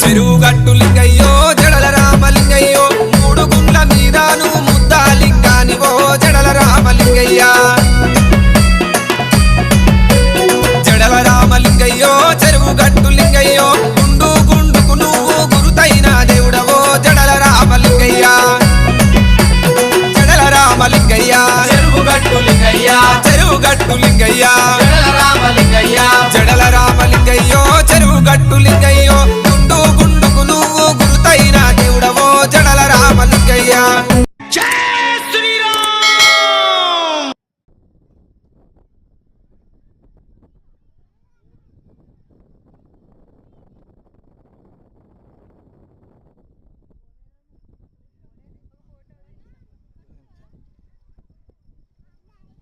చెరువు గట్టు లింగయ్యో జడల రామలింగయ్యో మూడు గుండ్ల మీదాను ముద్దాలింగానివో జడల రామలింగయ్య జడల రామలింగయ్యో చెరువు గట్టు లింగయ్యో గుండు గుండుకు నువ్వు గురుతైన దేవుడవో జడల రామలింగయ్య జడల రామలింగయ్య చెరువు గట్టు లింగయ్య చెరువు గట్టు లింగయ్య జడల రామలింగయ్య జడల రామలింగయ్యో చెరువు గట్టు లింగయ్య